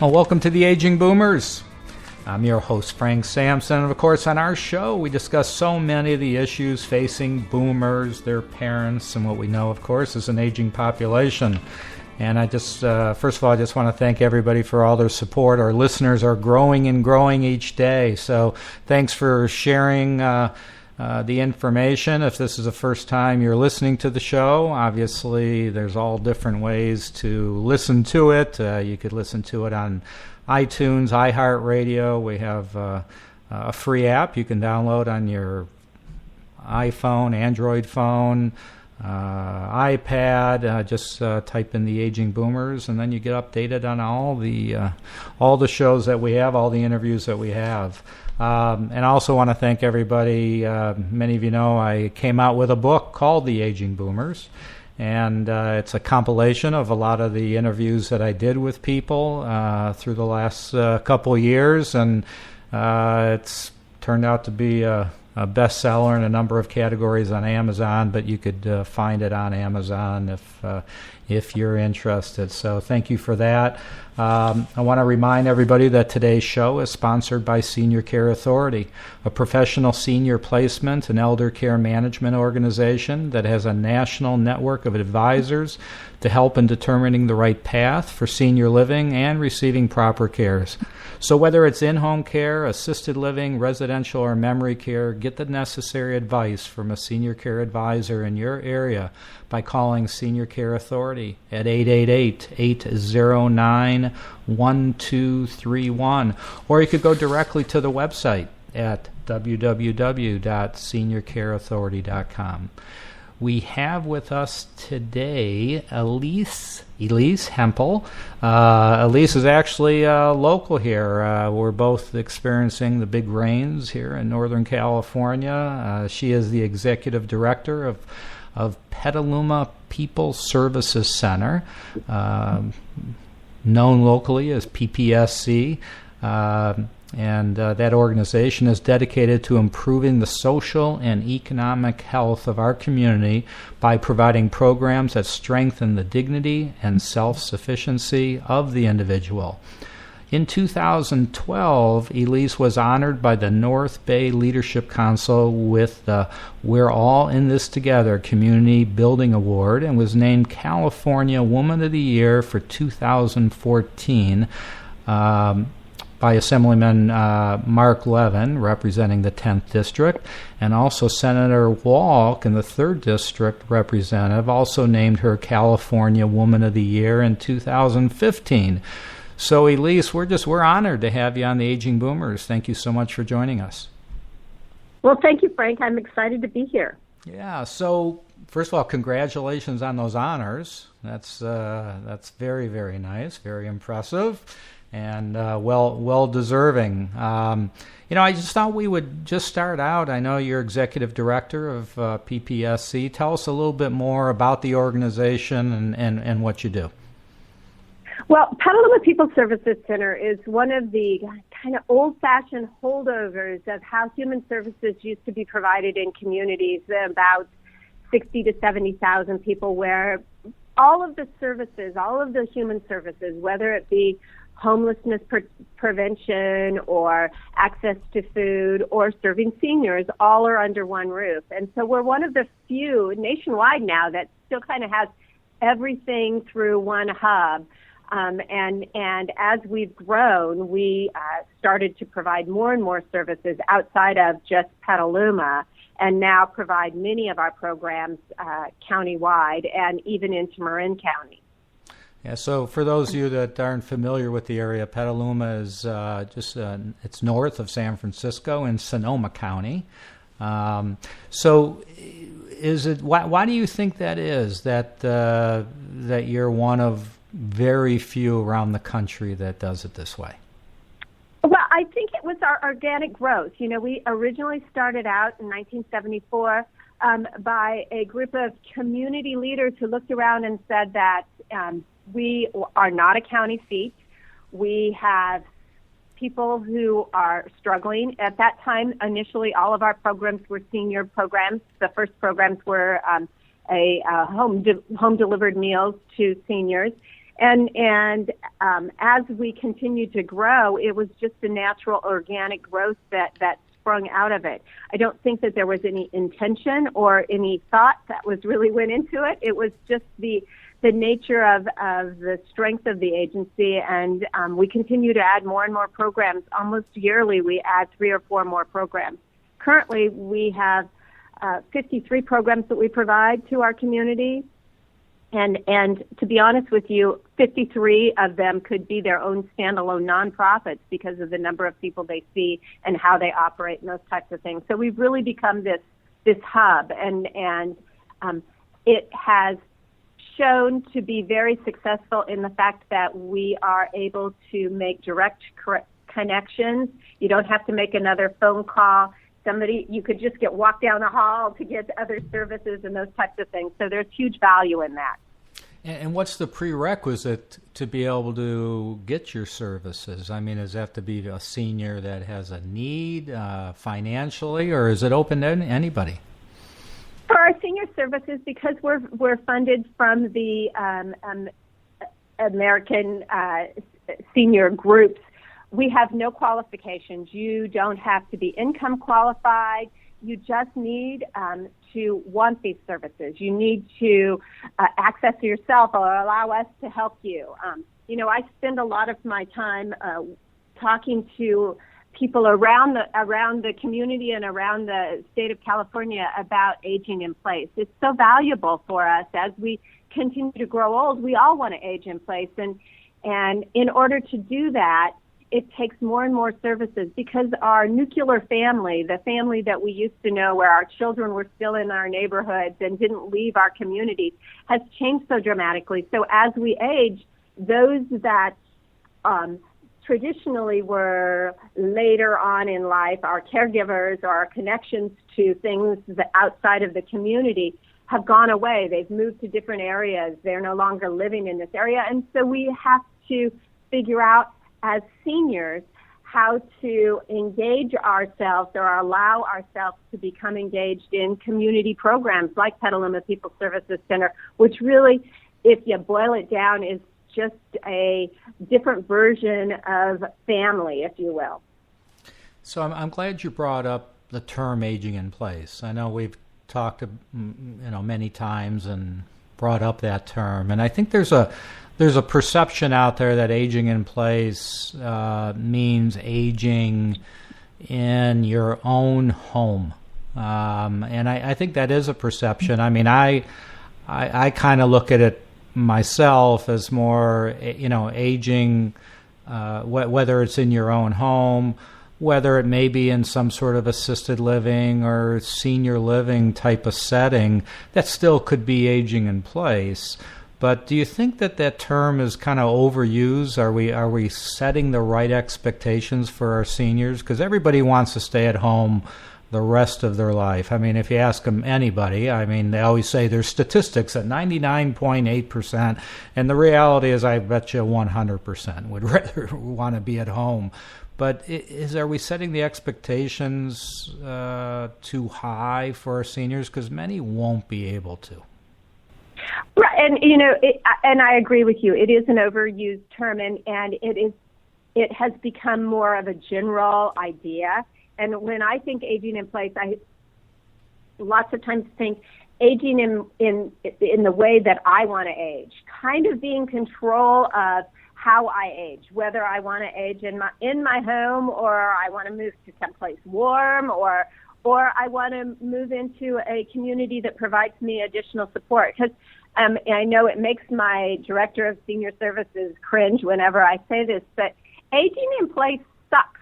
Well, welcome to the Aging Boomers. I'm your host, Frank Sampson, and of course on our show we discuss so many of the issues facing boomers, their parents, and what we know, of course, is an aging population. And I just, first of all, I just want to thank everybody for all their support. Our listeners are growing and growing each day, so thanks for sharing the information. If this is the first time you're listening to the show, obviously there's all different ways to listen to it. You could listen to it on iTunes, iHeartRadio. We have a free app you can download on your iPhone, Android phone, iPad. Just type in the Aging Boomers, and then you get updated on all the shows that we have, all the interviews that we have. And I also want to thank everybody. Many of you know I came out with a book called The Aging Boomers, and it's a compilation of a lot of the interviews that I did with people through the last couple of years, and it's turned out to be a bestseller in a number of categories on Amazon, but you could find it on Amazon if you're interested. So thank you for that. I want to remind everybody that today's show is sponsored by Senior Care Authority, a professional senior placement and elder care management organization that has a national network of advisors to help in determining the right path for senior living and receiving proper cares. So whether it's in-home care, assisted living, residential, or memory care, get the necessary advice from a senior care advisor in your area by calling Senior Care Authority at 888-809-1231. Or you could go directly to the website at www.seniorcareauthority.com. We have with us today Elece Hempel. Elece is actually local here. We're both experiencing the big rains here in Northern California. She is the executive director of Petaluma People Services Center, known locally as PPSC. And that organization is dedicated to improving the social and economic health of our community by providing programs that strengthen the dignity and self-sufficiency of the individual. In 2012, Elece was honored by the North Bay Leadership Council with the We're All in This Together Community Building Award and was named California Woman of the Year for 2014. By Assemblyman Marc Levin, representing the 10th District, and also Senator Wolk in the 3rd District representative also named her California Woman of the Year in 2015. So, Elece, we're honored to have you on the Aging Boomers. Thank you so much for joining us. Well, thank you, Frank. I'm excited to be here. Yeah, so first of all, congratulations on those honors. That's very, very nice, very impressive. And well deserving. I just thought we would just start out. I know you're executive director of PPSC. Tell us a little bit more about the organization and what you do. Well, Petaluma People Services Center is one of the kind of old-fashioned holdovers of how human services used to be provided in communities, about 60 to 70,000 people, where all of the services, all of the human services, whether it be homelessness prevention or access to food or serving seniors, all are under one roof. And so we're one of the few nationwide now that still kind of has everything through one hub. And as we've grown, we started to provide more and more services outside of just Petaluma, and now provide many of our programs countywide and even into Marin County. Yeah, so for those of you that aren't familiar with the area, Petaluma is it's north of San Francisco in Sonoma County. So is it why do you think that is, that you're one of very few around the country that does it this way? Well, I think it was our organic growth. We originally started out in 1974 by a group of community leaders who looked around and said that we are not a county seat. We have people who are struggling. At that time, initially, all of our programs were senior programs. The first programs were home-delivered meals to seniors. And as we continued to grow, it was just a natural organic growth that sprung out of it. I don't think that there was any intention or any thought that was really went into it. It was just the nature of the strength of the agency, and we continue to add more and more programs. Almost yearly, we add 3 or 4 more programs. Currently, we have 53 programs that we provide to our community. And to be honest with you, 53 of them could be their own standalone nonprofits because of the number of people they see and how they operate and those types of things. So we've really become this hub, and it has shown to be very successful in the fact that we are able to make direct connections. You don't have to make another phone call. You could just walk down the hall to get other services and those types of things. So there's huge value in that. And what's the prerequisite to be able to get your services? I mean, does it have to be a senior that has a need financially, or is it open to anybody? For our senior services, because we're funded from the American senior groups, we have no qualifications. You don't have to be income qualified. You just need to want these services. You need to access yourself or allow us to help you. I spend a lot of my time talking to people around the community and around the state of California about aging in place. It's so valuable for us as we continue to grow old. We all want to age in place, and in order to do that, it takes more and more services, because our nuclear family, the family that we used to know where our children were still in our neighborhoods and didn't leave our communities, has changed so dramatically. So as we age, those that traditionally were later on in life, our caregivers or our connections to things that outside of the community have gone away. They've moved to different areas. They're no longer living in this area. And so we have to figure out as seniors how to engage ourselves or allow ourselves to become engaged in community programs like Petaluma People Services Center, which really, if you boil it down, is just a different version of family, if you will. So I'm glad you brought up the term aging in place. I know we've talked many times and brought up that term, and I think there's a perception out there that aging in place means aging in your own home, and I think that is a perception. I mean, I kind of look at it myself as more, aging, whether it's in your own home, whether it may be in some sort of assisted living or senior living type of setting, that still could be aging in place. But do you think that term is kind of overused? Are we setting the right expectations for our seniors? Because everybody wants to stay at home the rest of their life. I mean, if you ask them, anybody, they always say there's statistics at 99.8%, and the reality is I bet you 100% would rather want to be at home. But are we setting the expectations too high for our seniors? Because many won't be able to. Right, and and I agree with you. It is an overused term, and it has become more of a general idea. And when I think aging in place, I lots of times think aging in the way that I want to age, kind of being control of how I age, whether I want to age in my home, or I want to move to someplace warm, or I want to move into a community that provides me additional support. Because I know it makes my director of senior services cringe whenever I say this, but aging in place sucks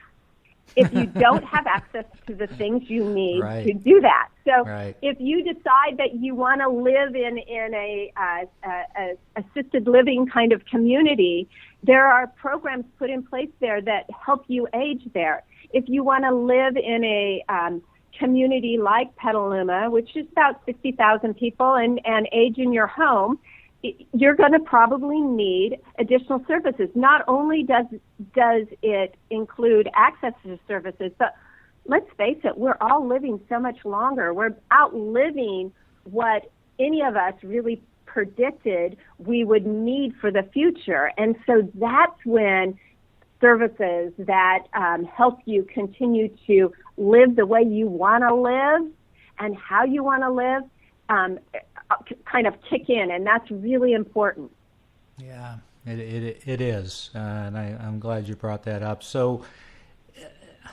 if you don't have access to the things you need to do that. So if you decide that you want to live in a assisted living kind of community, there are programs put in place there that help you age there. If you want to live in a community like Petaluma, which is about 60,000 people, and age in your home, you're going to probably need additional services. Not only does it include access to services, but let's face it, we're all living so much longer. We're outliving what any of us really predicted we would need for the future. And so that's when services that help you continue to live the way you want to live and how you want to live kind of kick in, and that's really important. Yeah, it is, and I'm glad you brought that up. So,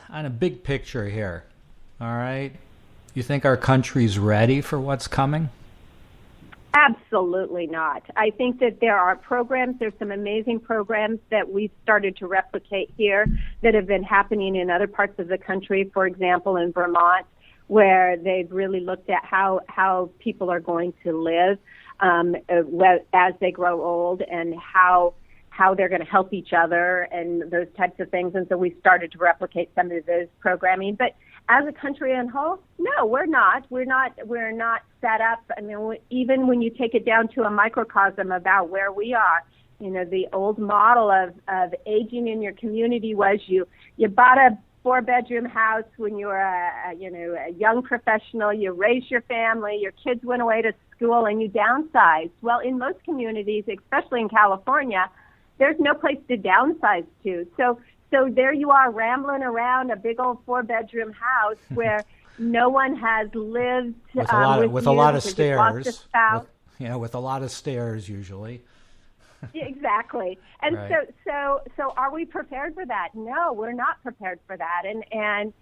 on a big picture here, all right, you think our country's ready for what's coming? Absolutely not. I think that there are programs, there's some amazing programs that we've started to replicate here that have been happening in other parts of the country, for example, in Vermont, where they've really looked at how people are going to live as they grow old and how they're going to help each other and those types of things. And so we started to replicate some of those programming. But as a country in whole, no, we're not. We're not set up. I mean, even when you take it down to a microcosm about where we are, you know, the old model of aging in your community was you bought a 4-bedroom house when you were a young professional, you raised your family, your kids went away to school, and you downsized. Well, in most communities, especially in California, there's no place to downsize to. So there you are rambling around a big old 4-bedroom house where no one has lived with a lot of stairs. With a lot of stairs usually. Exactly. And right. So are we prepared for that? No, we're not prepared for that. And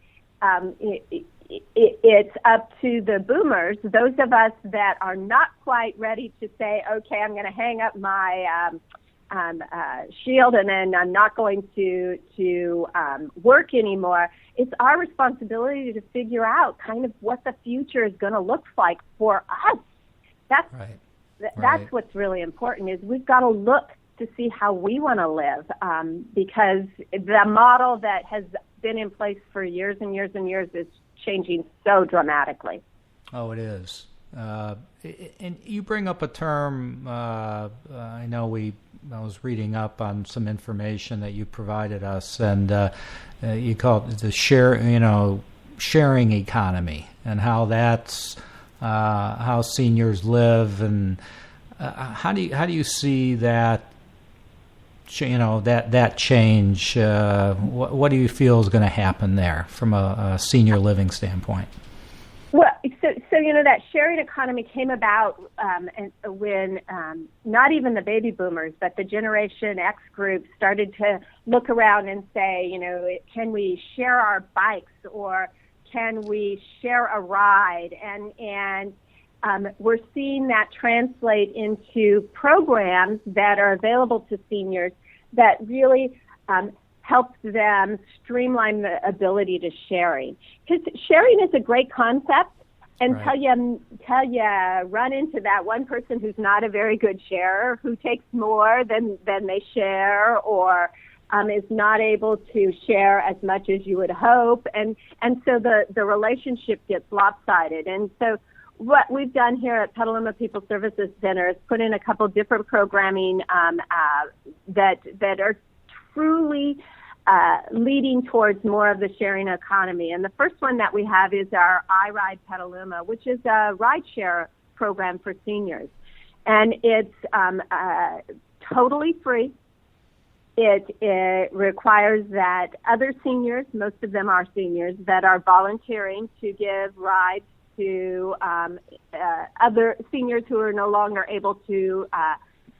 it's up to the boomers, those of us that are not quite ready to say, okay, I'm going to hang up my shield and then I'm not going to work anymore. It's our responsibility to figure out kind of what the future is going to look like for us. That's right. That's what's really important is we've got to look to see how we want to live because the model that has been in place for years and years and years is changing so dramatically. Oh, it is. And you bring up a term, I know I was reading up on some information that you provided us, and you call it the sharing economy, and how that's how seniors live, and how do you see that? That change. What do you feel is going to happen there from a senior living standpoint? Well, so that sharing economy came about when not even the baby boomers, but the Generation X group started to look around and say, can we share our bikes or can we share a ride? And we're seeing that translate into programs that are available to seniors that really helps them streamline the ability to sharing. Because sharing is a great concept until you run into that one person who's not a very good sharer, who takes more than they share, or is not able to share as much as you would hope, and so the relationship gets lopsided. And so what we've done here at Petaluma People Services Center is put in a couple different programming that are truly leading towards more of the sharing economy. And the first one that we have is our iRide Petaluma, which is a rideshare program for seniors. And it's totally free. It requires that other seniors, most of them are seniors, that are volunteering to give rides to other seniors who are no longer able to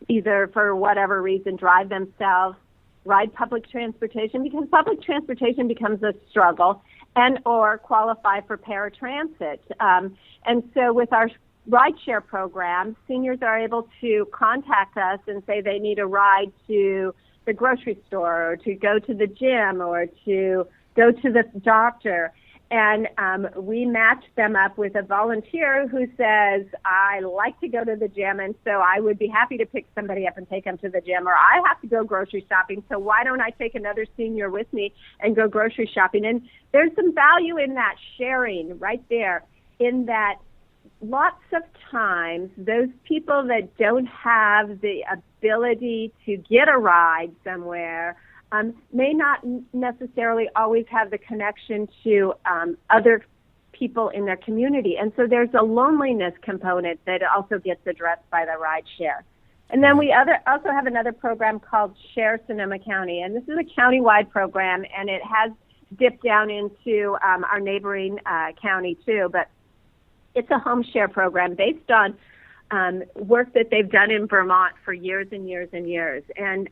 either for whatever reason drive themselves, ride public transportation, because public transportation becomes a struggle, and or qualify for paratransit. And so with our rideshare program, seniors are able to contact us and say they need a ride to the grocery store or to go to the gym or to go to the doctor. And we match them up with a volunteer who says, I like to go to the gym, and so I would be happy to pick somebody up and take them to the gym, or I have to go grocery shopping, so why don't I take another senior with me and go grocery shopping? And there's some value in that sharing right there, in that lots of times those people that don't have the ability to get a ride somewhere may not necessarily always have the connection to other people in their community. And so there's a loneliness component that also gets addressed by the ride share. And then we also have another program called Share Sonoma County, and this is a county-wide program, and it has dipped down into our neighboring county too, but it's a home share program based on work that they've done in Vermont for years and years and years. And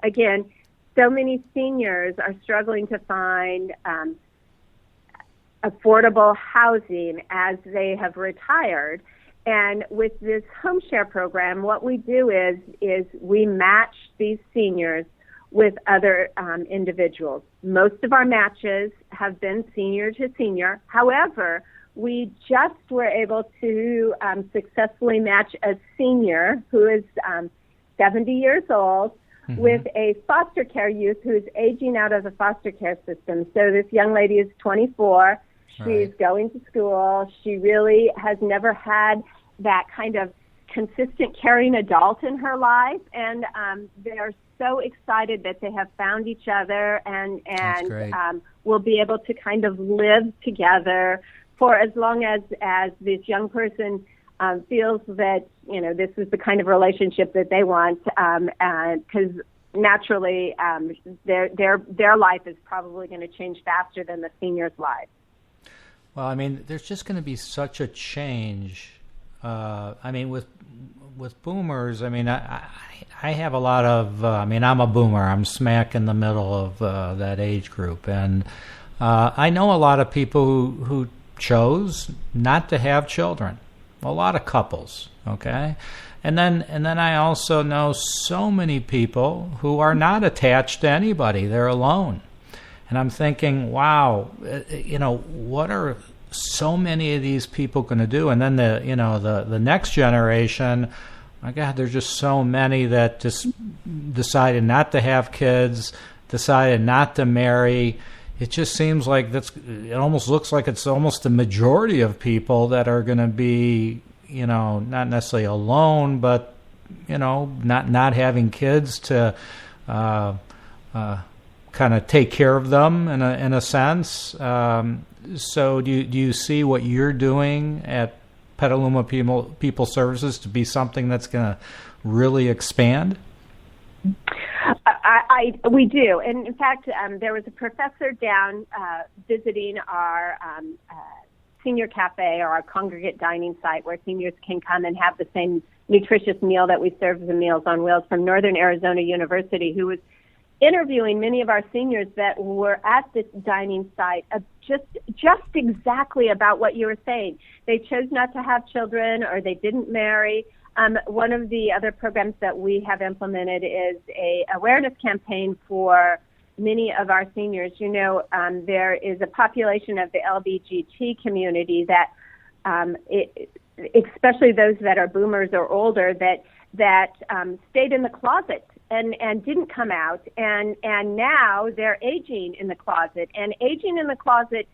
again, so many seniors are struggling to find affordable housing as they have retired. And with this home share program, what we do is we match these seniors with other individuals. Most of our matches have been senior to senior. However, we just were able to successfully match a senior who is 70 years old with a foster care youth who is aging out of the foster care system. So this young lady is 24. She's going to school. She really has never had that kind of consistent caring adult in her life, and they're so excited that they have found each other and will be able to kind of live together for as long as this young person feels that, you know, this is the kind of relationship that they want, because naturally their life is probably going to change faster than the senior's life. Well, I mean, there's just going to be such a change. I mean, with boomers, I mean, I have a lot of, I mean, I'm a boomer. I'm smack in the middle of that age group. And I know a lot of people who chose not to have children, a lot of couples, okay? And then I also know so many people who are not attached to anybody. They're alone. And I'm thinking, wow, you know, what are so many of these people going to do? And then the next generation, my God, there's just so many that just decided not to have kids, decided not to marry. It just seems like it almost looks like it's almost the majority of people that are going to be, you know, not necessarily alone, but, you know, not having kids to kind of take care of them in a sense. So do you see what you're doing at Petaluma People Services to be something that's going to really expand? We do. And in fact, there was a professor down visiting our senior cafe or our congregate dining site where seniors can come and have the same nutritious meal that we serve as the Meals on Wheels from Northern Arizona University, who was interviewing many of our seniors that were at this dining site just exactly about what you were saying. They chose not to have children or they didn't marry. One of the other programs that we have implemented is a awareness campaign for many of our seniors. You know, there is a population of the LBGT community that, especially those that are boomers or older, that stayed in the closet and didn't come out, and now they're aging in the closet. And aging in the closet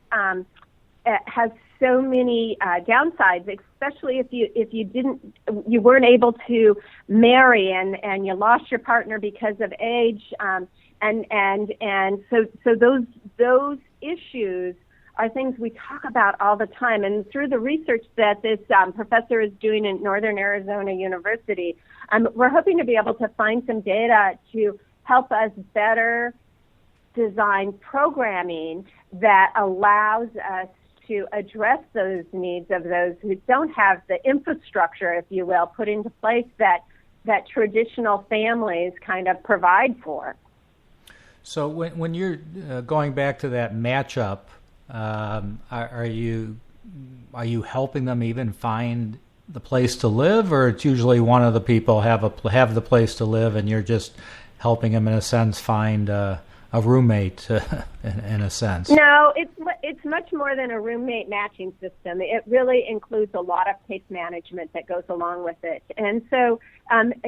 has so many downsides, especially if you weren't able to marry and you lost your partner because of age, and so those issues are things we talk about all the time. And through the research that this professor is doing at Northern Arizona University, we're hoping to be able to find some data to help us better design programming that allows us to address those needs of those who don't have the infrastructure, if you will, put into place that traditional families kind of provide for. So when you're going back to that matchup, are you helping them even find the place to live, or it's usually one of the people have the place to live, and you're just helping them in a sense find a roommate in a sense? No, it's much more than a roommate matching system. It really includes a lot of case management that goes along with it. And so,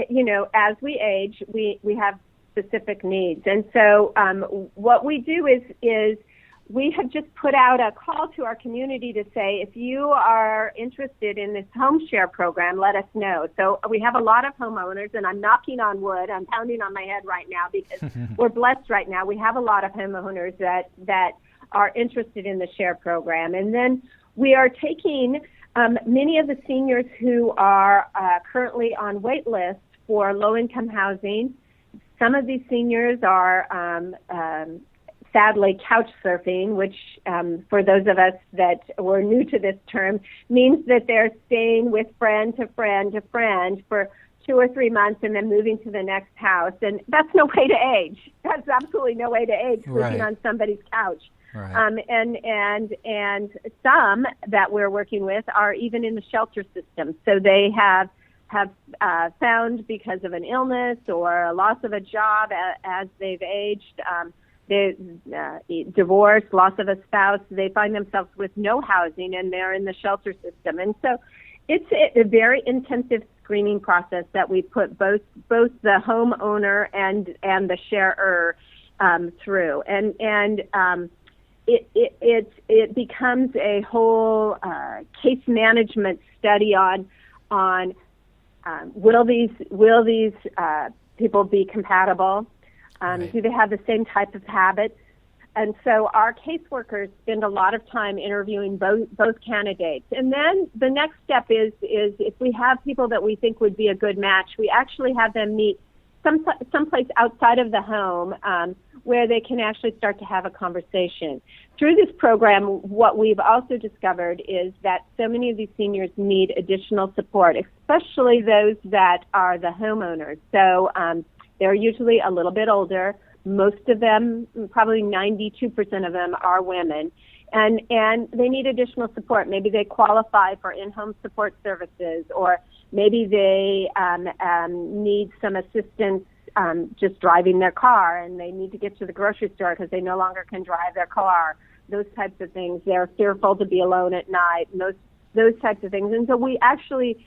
you know, as we age, we have specific needs. And so what we do is we have just put out a call to our community to say, if you are interested in this home share program, let us know. So we have a lot of homeowners, and I'm knocking on wood. I'm pounding on my head right now because we're blessed right now. We have a lot of homeowners that are interested in the share program. And then we are taking many of the seniors who are currently on wait lists for low-income housing. Some of these seniors are sadly couch surfing, which for those of us that were new to this term means that they're staying with friend to friend to friend for 2 or 3 months and then moving to the next house. And that's no way to age. That's absolutely no way to age, sleeping on somebody's couch. Right. And some that we're working with are even in the shelter system. So they have found, because of an illness or a loss of a job as they've aged, divorce, loss of a spouse, they find themselves with no housing and they're in the shelter system. And so it's a very intensive screening process that we put both the homeowner and the sharer through. And it becomes a whole case management study on will these people be compatible? Right. Do they have the same type of habits? And so our caseworkers spend a lot of time interviewing both candidates. And then the next step is if we have people that we think would be a good match, we actually have them meet someplace outside of the home where they can actually start to have a conversation. Through this program, what we've also discovered is that so many of these seniors need additional support, especially those that are the homeowners. So they're usually a little bit older. Most of them, probably 92% of them, are women. And they need additional support. Maybe they qualify for in-home support services, or maybe they need some assistance just driving their car, and they need to get to the grocery store because they no longer can drive their car. Those types of things. They're fearful to be alone at night, and those types of things. And so we actually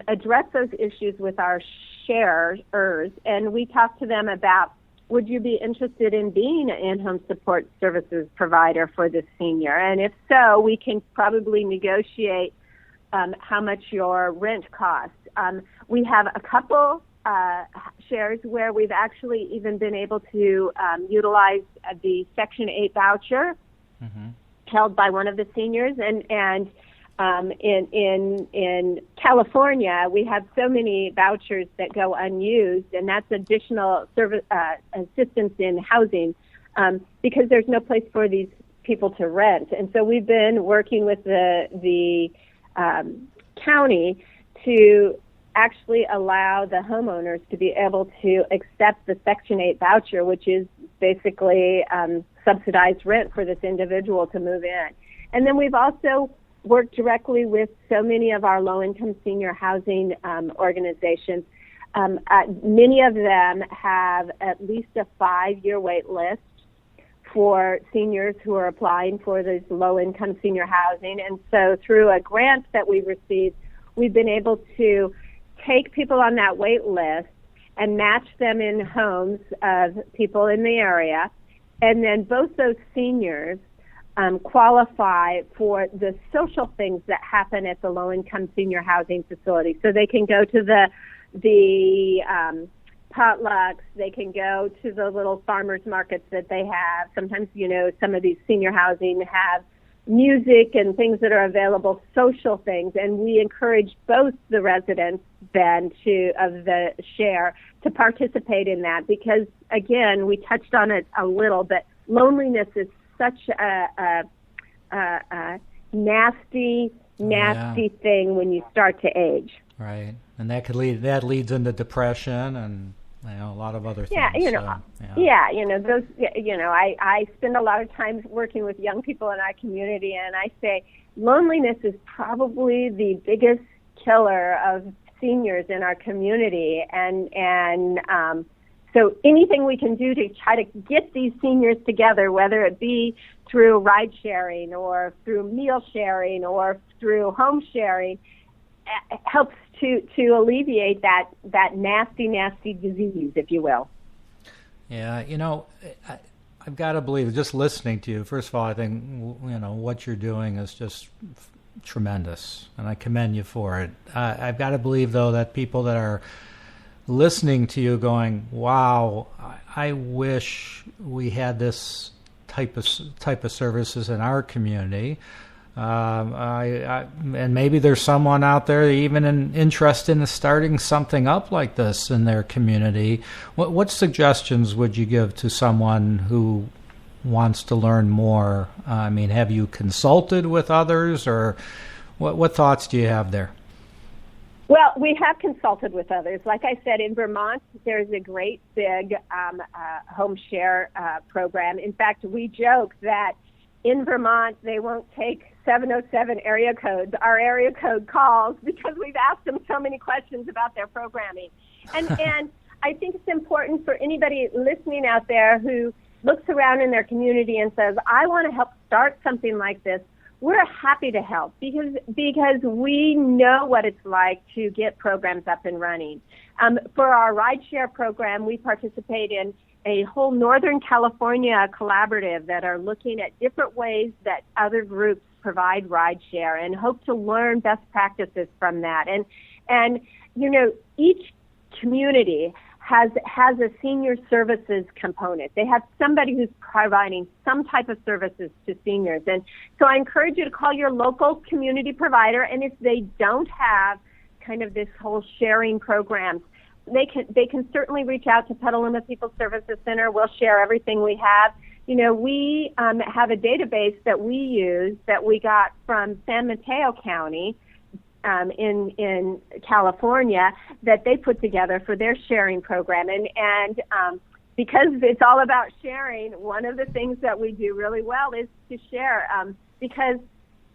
address those issues with our sharers, and we talk to them about, would you be interested in being an in-home support services provider for this senior? And if so, we can probably negotiate how much your rent costs. We have a couple shares where we've actually even been able to utilize the Section 8 voucher held by one of the seniors. And in California, we have so many vouchers that go unused, and that's additional service assistance in housing because there's no place for these people to rent. And so we've been working with the county to actually allow the homeowners to be able to accept the Section 8 voucher, which is basically subsidized rent for this individual to move in. And then we've also worked directly with so many of our low-income senior housing organizations. Many of them have at least a 5-year wait list for seniors who are applying for this low-income senior housing. And so through a grant that we received, we've been able to take people on that wait list and match them in homes of people in the area. And then both those seniors qualify for the social things that happen at the low-income senior housing facility. So they can go to the potlucks, they can go to the little farmers markets that they have. Sometimes, some of these senior housing have music and things that are available, social things, and we encourage both the residents then of the share to participate in that because, again, we touched on it a little, but loneliness is such a nasty thing when you start to age. Right, and that leads into depression and a lot of other things. I spend a lot of time working with young people in our community, and I say loneliness is probably the biggest killer of seniors in our community, and so anything we can do to try to get these seniors together, whether it be through ride sharing or through meal sharing or through home sharing, helps to alleviate that nasty disease, if you will. Yeah, I've got to believe, just listening to you, first of all, I think, what you're doing is just tremendous, and I commend you for it. I've got to believe, though, that people that are listening to you going, wow, I wish we had this type of services in our community. And maybe there's someone out there even interested in starting something up like this in their community. What suggestions would you give to someone who wants to learn more? I mean, have you consulted with others, or what thoughts do you have there? Well, we have consulted with others. Like I said, in Vermont, there's a great big home share program. In fact, we joke that in Vermont, they won't take 707 area codes, our area code calls, because we've asked them so many questions about their programming. And I think it's important for anybody listening out there who looks around in their community and says, I want to help start something like this. We're happy to help because we know what it's like to get programs up and running. For our rideshare program, we participate in a whole Northern California collaborative that are looking at different ways that other groups provide rideshare and hope to learn best practices from that. And you know, each community has a senior services component. They have somebody who's providing some type of services to seniors. And so I encourage you to call your local community provider, and if they don't have kind of this whole sharing program, they can certainly reach out to Petaluma People Services Center. We'll share everything we have. You know, we have a database that we use that we got from San Mateo County in California that they put together for their sharing program. And because it's all about sharing, one of the things that we do really well is to share because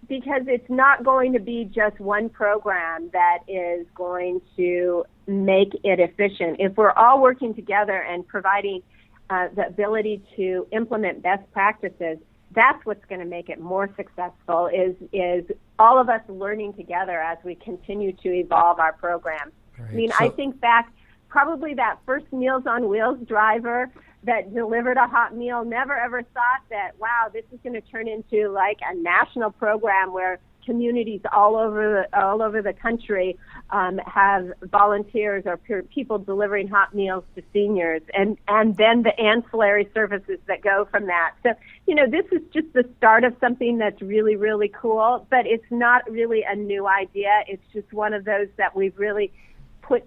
it's not going to be just one program that is going to make it efficient. If we're all working together and providing the ability to implement best practices, that's what's going to make it more successful, is all of us learning together as we continue to evolve our program. Right. I mean, I think back, probably that first Meals on Wheels driver that delivered a hot meal never ever thought that, wow, this is going to turn into like a national program where communities all over the country have volunteers or people delivering hot meals to seniors, and then the ancillary services that go from that. So, you know, this is just the start of something that's really, really cool, but it's not really a new idea. It's just one of those that we've really put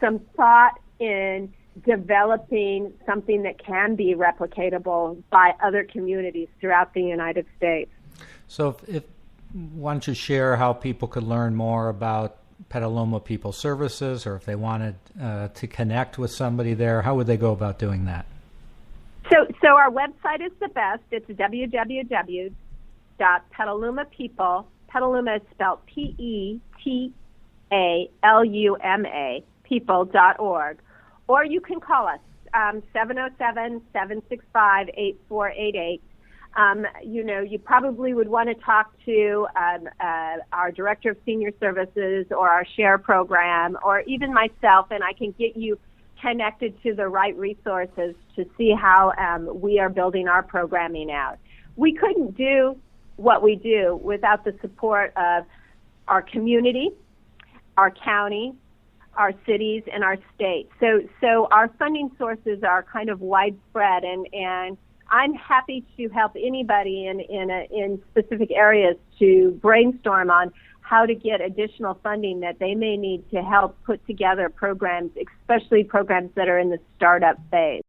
some thought in developing something that can be replicatable by other communities throughout the United States. So if why don't you share how people could learn more about Petaluma People Services, or if they wanted to connect with somebody there, how would they go about doing that? So our website is the best. It's www.petalumapeople. Petaluma is spelled P-E-T-A-L-U-M-A, people.org. Or you can call us, 707-765-8488. You know, you probably would want to talk to our Director of Senior Services or our SHARE program, or even myself, and I can get you connected to the right resources to see how we are building our programming out. We couldn't do what we do without the support of our community, our county, our cities, and our state. So our funding sources are kind of widespread, and I'm happy to help anybody in specific areas to brainstorm on how to get additional funding that they may need to help put together programs, especially programs that are in the startup phase.